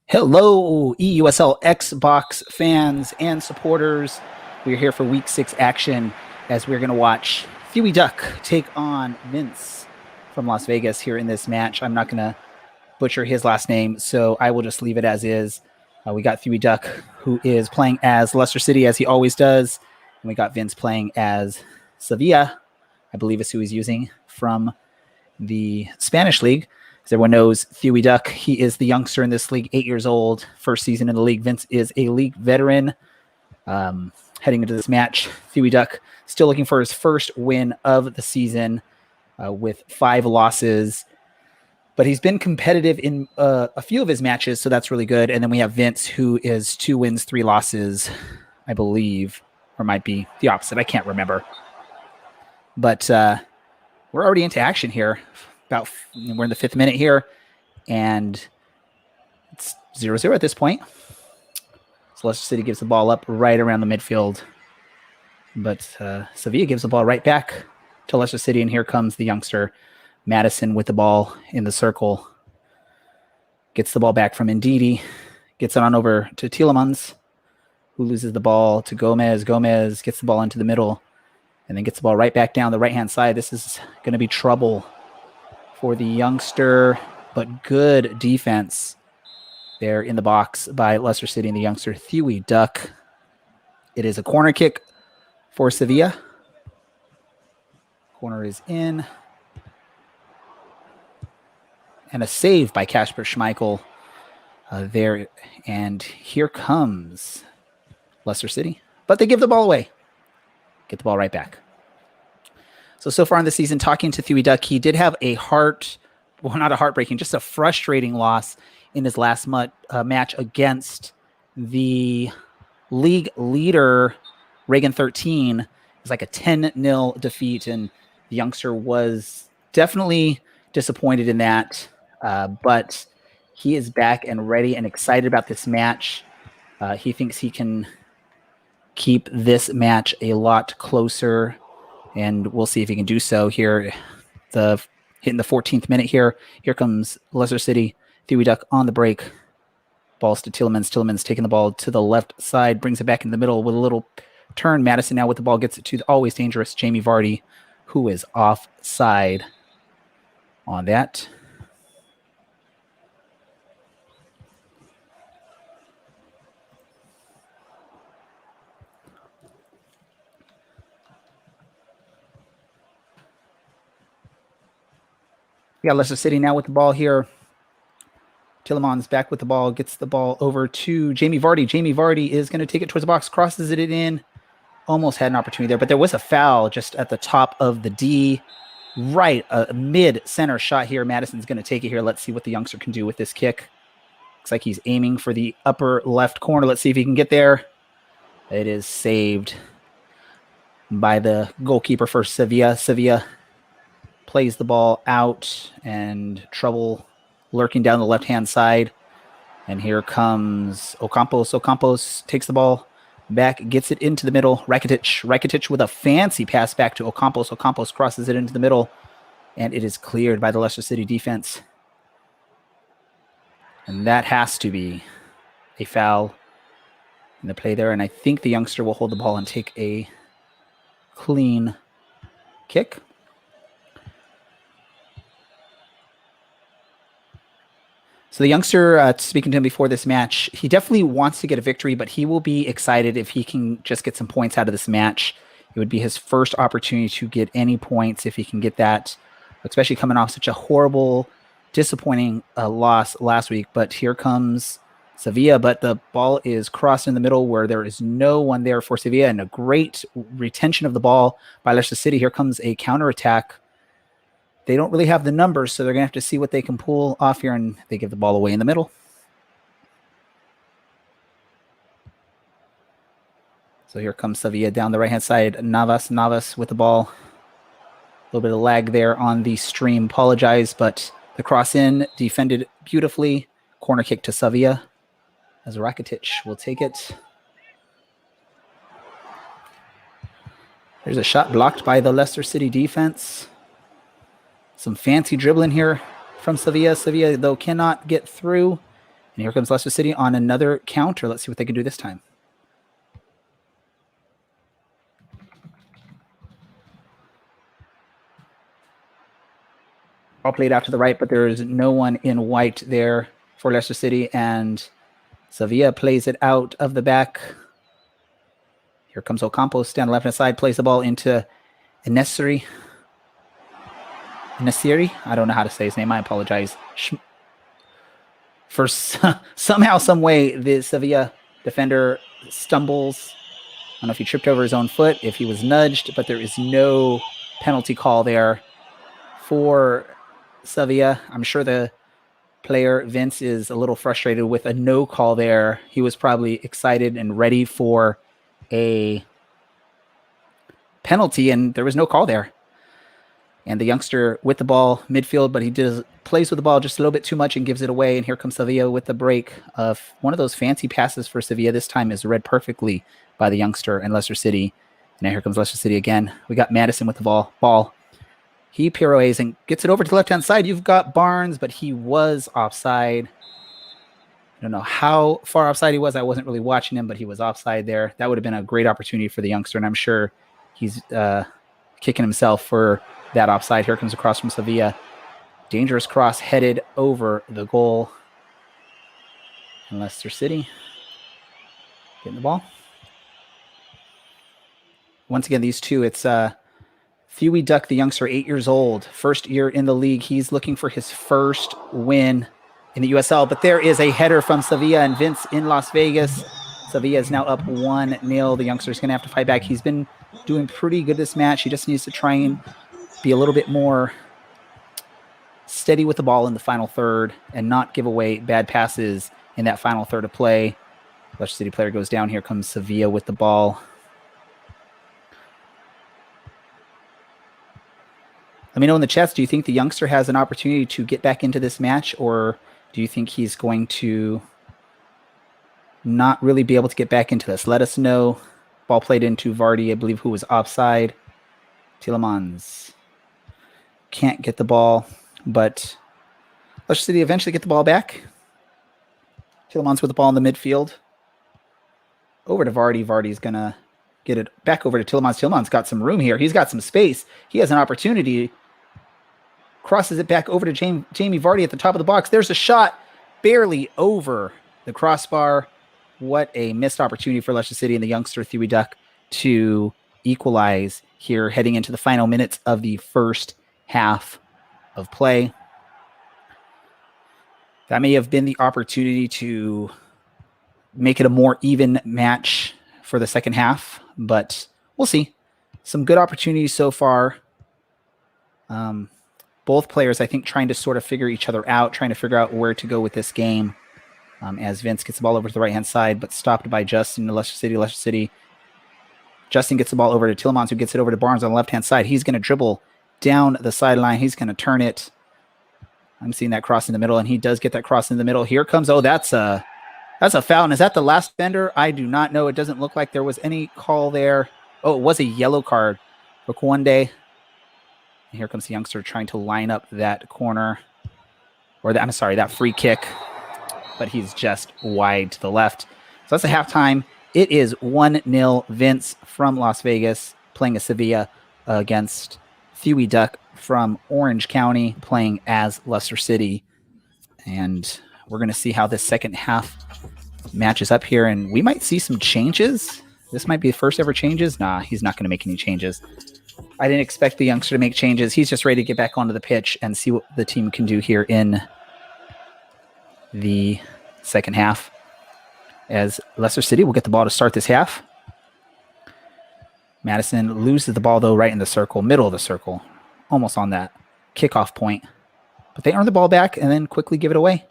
Hello, eUSL Xbox fans and supporters. We're here for Week 6 action as we're going to watch Thewy Duck take on Vince from Las Vegas here in this match. I'm not going to butcher his last name, so I will just leave it as is. We got Thewy Duck, who is playing as Leicester City, as he always does. And we got Vince playing as Sevilla, I believe is who he's using, from the Spanish league. As everyone knows, Thewy Duck, he is the youngster in this league, 8 years old, first season in the league. Vince is a league veteran. Heading into this match, Thewy Duck still looking for his first win of the season with 5 losses. But he's been competitive in a few of his matches, so that's really good. And then we have Vince, who is 2 wins, 3 losses, I believe, or might be the opposite. I can't remember. But we're already into action here. We're in the 5th minute here, and it's 0-0 at this point. So Leicester City gives the ball up right around the midfield, but Sevilla gives the ball right back to Leicester City, and here comes the youngster Madison with the ball in the circle. Gets the ball back from Ndidi, gets it on over to Tielemans, who loses the ball to Gomez. Gomez gets the ball into the middle, and then gets the ball right back down the right-hand side. This is going to be trouble for the youngster, but good defense there in the box by Leicester City and the youngster Thewy Duck. It is a corner kick for Sevilla. Corner is in. And a save by Kasper Schmeichel there. And here comes Leicester City. But they give the ball away. Get the ball right back. So far in the season, talking to Thewy Duck, he did have not a heartbreaking, just a frustrating loss in his last match against the league leader, Reagan 13. It was like a 10-0 defeat, and the youngster was definitely disappointed in that. But he is back and ready and excited about this match. He thinks he can keep this match a lot closer, and we'll see if he can do so here. Hitting the 14th minute here. Here comes Leicester City. Thewy Duck on the break. Balls to Tielemans. Tielemans taking the ball to the left side, brings it back in the middle with a little turn. Madison now with the ball gets it to the always dangerous Jamie Vardy, who is offside on that. We got Leicester City now with the ball here. Tielemans back with the ball, gets the ball over to Jamie Vardy. Jamie Vardy is going to take it towards the box, crosses it in. Almost had an opportunity there, but there was a foul just at the top of the D. Right, a mid-center shot here. Madison's going to take it here. Let's see what the youngster can do with this kick. Looks like he's aiming for the upper left corner. Let's see if he can get there. It is saved by the goalkeeper for Sevilla. Sevilla plays the ball out, and trouble lurking down the left-hand side. And here comes Ocampos. Ocampos takes the ball back, gets it into the middle. Rakitic with a fancy pass back to Ocampos. Ocampos crosses it into the middle, and it is cleared by the Leicester City defense. And that has to be a foul in the play there. And I think the youngster will hold the ball and take a clean kick. So the youngster, speaking to him before this match, he definitely wants to get a victory, but he will be excited if he can just get some points out of this match. It would be his first opportunity to get any points if he can get that, especially coming off such a horrible, disappointing loss last week. But here comes Sevilla, but the ball is crossed in the middle where there is no one there for Sevilla, and a great retention of the ball by Leicester City. Here comes a counterattack. They don't really have the numbers, so they're going to have to see what they can pull off here, and they give the ball away in the middle. So here comes Sevilla down the right-hand side. Navas with the ball. A little bit of lag there on the stream. Apologize, but the cross in, defended beautifully. Corner kick to Sevilla as Rakitic will take it. There's a shot blocked by the Leicester City defense. Some fancy dribbling here from Sevilla. Sevilla, though, cannot get through. And here comes Leicester City on another counter. Let's see what they can do this time. All played out to the right, but there is no one in white there for Leicester City. And Sevilla plays it out of the back. Here comes Ocampos down the left-hand side, plays the ball into Nesiri. I don't know how to say his name. I apologize. For somehow, some way, the Sevilla defender stumbles. I don't know if he tripped over his own foot, if he was nudged, but there is no penalty call there for Sevilla. I'm sure the player, Vince, is a little frustrated with a no call there. He was probably excited and ready for a penalty, and there was no call there. And the youngster with the ball midfield, but he plays with the ball just a little bit too much and gives it away. And here comes Sevilla with the break of one of those fancy passes for Sevilla. This time is read perfectly by the youngster and Leicester City. And now here comes Leicester City again. We got Madison with the ball. He pirouettes and gets it over to the left-hand side. You've got Barnes, but he was offside. I don't know how far offside he was. I wasn't really watching him, but he was offside there. That would have been a great opportunity for the youngster, and I'm sure he's kicking himself for that offside. Here comes a cross from Sevilla. Dangerous cross headed over the goal. And Leicester City getting the ball. Once again, these two, it's Huey Duck, the youngster, 8 years old, first year in the league. He's looking for his first win in the USL, but there is a header from Sevilla and Vince in Las Vegas. Sevilla is now up 1-0. The youngster's going to have to fight back. He's been doing pretty good this match. He just needs to try and be a little bit more steady with the ball in the final third and not give away bad passes in that final third of play. Leicester City player goes down. Here comes Sevilla with the ball. Let me know in the chats, do you think the youngster has an opportunity to get back into this match, or do you think he's going to not really be able to get back into this? Let us know. Ball played into Vardy, I believe, who was offside. Tielemans can't get the ball, but Leicester City eventually get the ball back. Tielemans with the ball in the midfield. Over to Vardy. Vardy's going to get it back over to Tielemans. Tielemans got some room here. He's got some space. He has an opportunity. Crosses it back over to Jamie Vardy at the top of the box. There's a shot barely over the crossbar. What a missed opportunity for Leicester City and the youngster Huey Duck to equalize here heading into the final minutes of the first half of play. That may have been the opportunity to make it a more even match for the second half, but we'll see. Some good opportunities so far. Both players, I think, trying to sort of figure each other out, trying to figure out where to go with this game. As Vince gets the ball over to the right-hand side, but stopped by Justin to Leicester City. Justin gets the ball over to Tielemans, who gets it over to Barnes on the left-hand side. He's going to dribble down the sideline. He's going to turn it. I'm seeing that cross in the middle, and he does get that cross in the middle. Here comes, that's a foul. And is that the last bender? I do not know. It doesn't look like there was any call there. Oh, it was a yellow card for Kwande. And here comes the youngster trying to line up that corner. That free kick. But he's just wide to the left. So that's a halftime. It is 1-0 Vince from Las Vegas playing a Sevilla against Huey Duck from Orange County playing as Leicester City. And we're going to see how this second half matches up here. And we might see some changes. This might be the first ever changes. Nah, he's not going to make any changes. I didn't expect the youngster to make changes. He's just ready to get back onto the pitch and see what the team can do here in the second half, as Leicester City will get the ball to start this half. Madison loses the ball, though, right in the circle, middle of the circle, almost on that kickoff point. But they earn the ball back and then quickly give it away.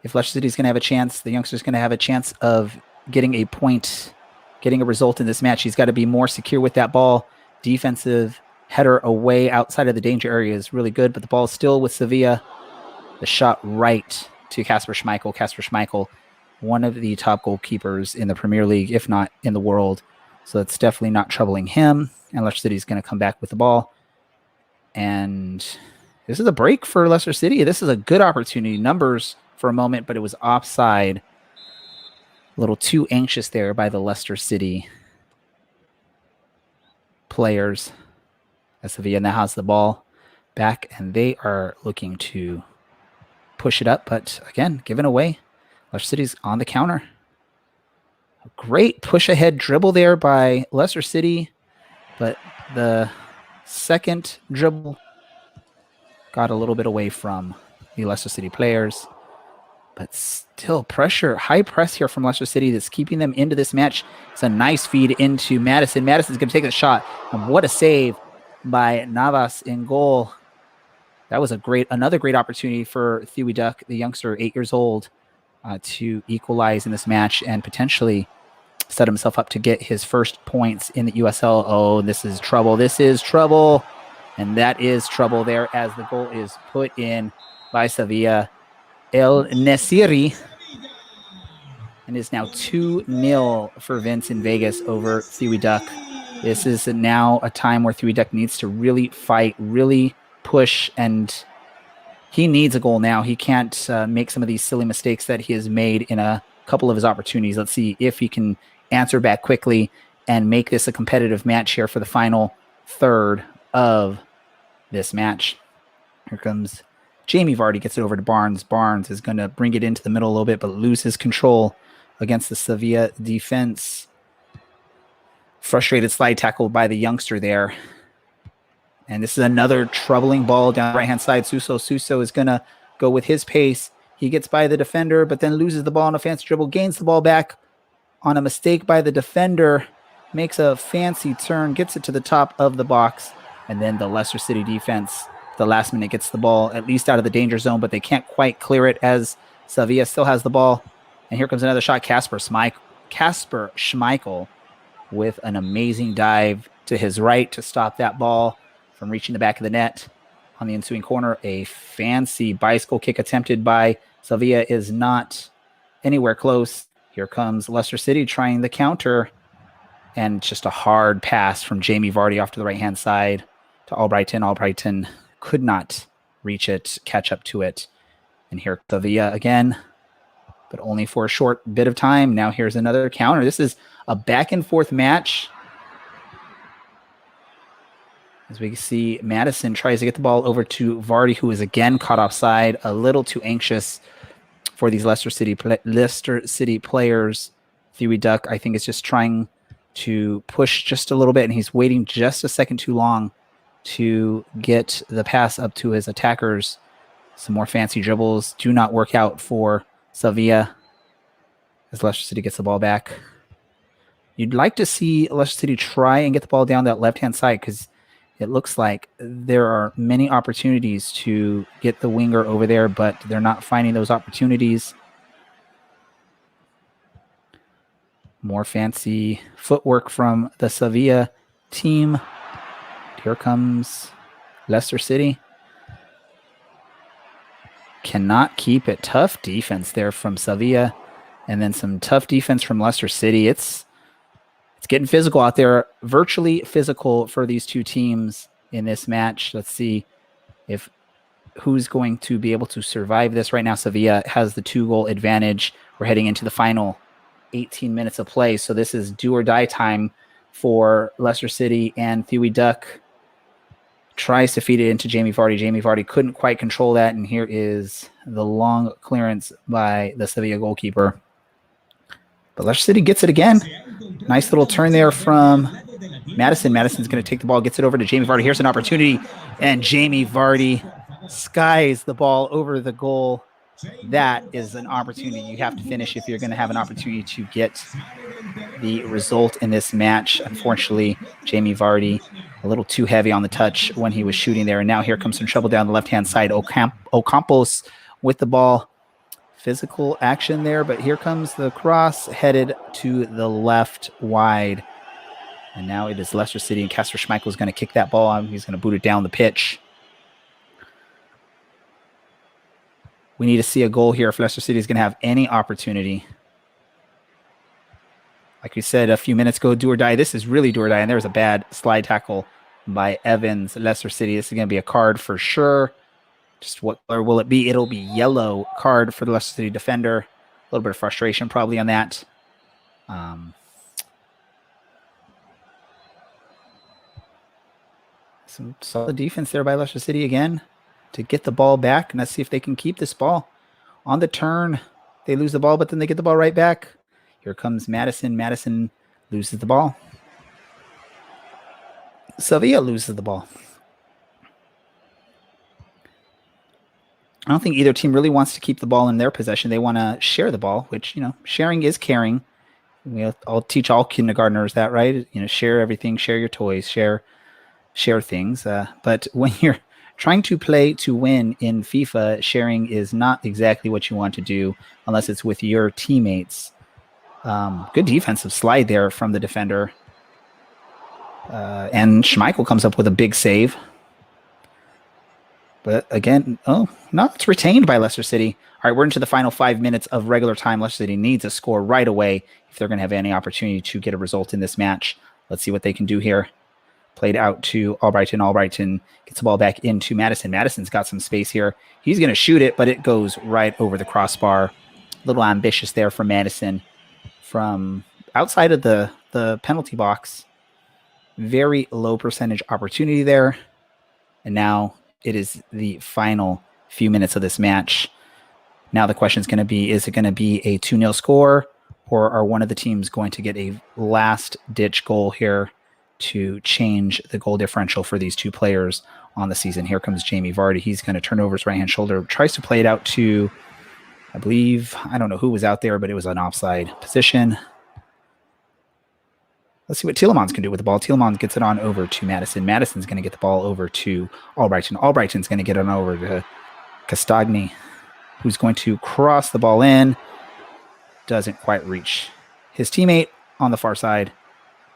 If Leicester City is going to have a chance, the youngster's going to have a chance of getting a point, getting a result in this match. He's got to be more secure with that ball. Defensive header away outside of the danger area is really good, but the ball is still with Sevilla. The shot right to Kasper Schmeichel. Kasper Schmeichel, one of the top goalkeepers in the Premier League, if not in the world. So that's definitely not troubling him. And Leicester City is going to come back with the ball. And this is a break for Leicester City. This is a good opportunity. Numbers for a moment, but it was offside. A little too anxious there by the Leicester City players. As Sevilla now has the ball back, and they are looking to push it up, but again, given away. Leicester City's on the counter. A great push-ahead dribble there by Leicester City, but the second dribble got a little bit away from the Leicester City players. But still pressure, high press here from Leicester City that's keeping them into this match. It's a nice feed into Madison. Madison's going to take the shot. And what a save by Navas in goal. That was another great opportunity for Thiwi Duck, the youngster, 8 years old, to equalize in this match and potentially set himself up to get his first points in the USL. Oh, this is trouble. This is trouble. And that is trouble there as the goal is put in by Sevilla. El Nesiri, and is now 2-0 for Vince in Vegas over Thiwi Duck. This is now a time where Thiwi Duck needs to really fight, really push, and he needs a goal now. He can't make some of these silly mistakes that he has made in a couple of his opportunities. Let's see if he can answer back quickly and make this a competitive match here for the final third of this match. Here comes Jamie Vardy, gets it over to Barnes. Barnes is going to bring it into the middle a little bit, but loses control against the Sevilla defense. Frustrated slide tackle by the youngster there. And this is another troubling ball down the right-hand side. Suso is going to go with his pace. He gets by the defender, but then loses the ball on a fancy dribble, gains the ball back on a mistake by the defender, makes a fancy turn, gets it to the top of the box, and then the Leicester City defense the last minute gets the ball at least out of the danger zone, but they can't quite clear it as Sevilla still has the ball. And here comes another shot. Kasper Schmeichel with an amazing dive to his right to stop that ball from reaching the back of the net. On the ensuing corner, a fancy bicycle kick attempted by Sevilla is not anywhere close. Here comes Leicester City trying the counter, and just a hard pass from Jamie Vardy off to the right-hand side to Albrighton. Albrighton could not reach it, catch up to it. And here Sevilla again, but only for a short bit of time. Now here's another counter. This is a back-and-forth match. As we see, Madison tries to get the ball over to Vardy, who is again caught offside, a little too anxious for these Leicester City players. Thiwi Duck, I think, is just trying to push just a little bit, and he's waiting just a second too long to get the pass up to his attackers. Some more fancy dribbles do not work out for Sevilla as Leicester City gets the ball back. You'd like to see Leicester City try and get the ball down that left-hand side, because it looks like there are many opportunities to get the winger over there, but they're not finding those opportunities. More fancy footwork from the Sevilla team. Here comes Leicester City. Cannot keep it. Tough defense there from Sevilla, and then some tough defense from Leicester City. It's getting physical out there, virtually physical for these two teams in this match. Let's see if who's going to be able to survive this. Right now, Sevilla has the 2-goal advantage. We're heading into the final 18 minutes of play, so this is do or die time for Leicester City, and Thiwi Duck tries to feed it into Jamie Vardy. Jamie Vardy couldn't quite control that, and here is the long clearance by the Sevilla goalkeeper. But Leicester City gets it again. Nice little turn there from Madison. Madison's going to take the ball, gets it over to Jamie Vardy. Here's an opportunity, and Jamie Vardy skies the ball over the goal. That is an opportunity you have to finish if you're going to have an opportunity to get the result in this match. Unfortunately, Jamie Vardy a little too heavy on the touch when he was shooting there. And now here comes some trouble down the left-hand side. Ocampos with the ball. Physical action there, but here comes the cross headed to the left wide. And now it is Leicester City, and Kasper Schmeichel is going to kick that ball on. He's going to boot it down the pitch. We need to see a goal here if Leicester City is going to have any opportunity. Like we said a few minutes ago, do or die. This is really do or die, and there's a bad slide tackle by Evans. Leicester City, this is going to be a card for sure. Just what color will it be? It'll be yellow card for the Leicester City defender. A little bit of frustration probably on that. Some solid defense there by Leicester City again to get the ball back. And let's see if they can keep this ball. On the turn, they lose the ball, but then they get the ball right back. Here comes Madison. Madison loses the ball. Sevilla loses the ball. I don't think either team really wants to keep the ball in their possession. They want to share the ball, which, sharing is caring. I'll teach all kindergartners that, right? Share everything, share your toys, share things. But when you're trying to play to win in FIFA, sharing is not exactly what you want to do unless it's with your teammates. Good defensive slide there from the defender. And Schmeichel comes up with a big save. But again, it's retained by Leicester City. All right, we're into the final 5 minutes of regular time. Leicester City needs a score right away if they're going to have any opportunity to get a result in this match. Let's see what they can do here. Played out to Albrighton. Albrighton gets the ball back into Madison. Madison's got some space here. He's going to shoot it, but it goes right over the crossbar. A little ambitious there for Madison from outside of the penalty box. Very low percentage opportunity there. And now it is the final few minutes of this match. Now the question is going to be, is it going to be a 2-0 score, or are one of the teams going to get a last-ditch goal here to change the goal differential for these two players on the season? Here comes Jamie Vardy. He's going to turn over his right-hand shoulder, tries to play it out to, I don't know who was out there, but it was an offside position. Let's see what Tielemans can do with the ball. Tielemans gets it on over to Madison. Madison's going to get the ball over to Albrighton. Albrighton's going to get it on over to Castagni, who's going to cross the ball in. Doesn't quite reach his teammate on the far side.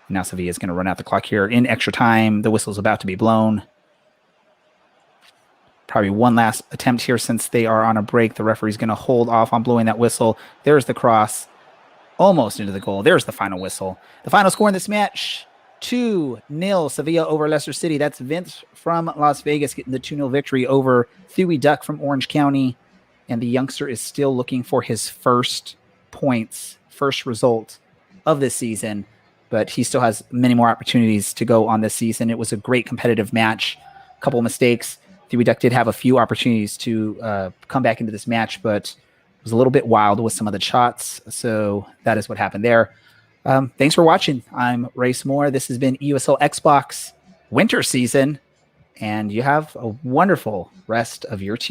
Now Sevilla is going to run out the clock here in extra time. The whistle's about to be blown. Probably one last attempt here since they are on a break. The referee's going to hold off on blowing that whistle. There's the cross. Almost into the goal. There's the final whistle. The final score in this match, 2-0 Sevilla over Leicester City. That's Vince from Las Vegas getting the 2-0 victory over Thuy Duck from Orange County. And the youngster is still looking for his first points, first result of this season. But he still has many more opportunities to go on this season. It was a great competitive match. A couple of mistakes. Thuy Duck did have a few opportunities to come back into this match, but was a little bit wild with some of the shots. So that is what happened there. Thanks for watching. I'm Race Moore. This has been eUSL Xbox winter season, and you have a wonderful rest of your Tuesday.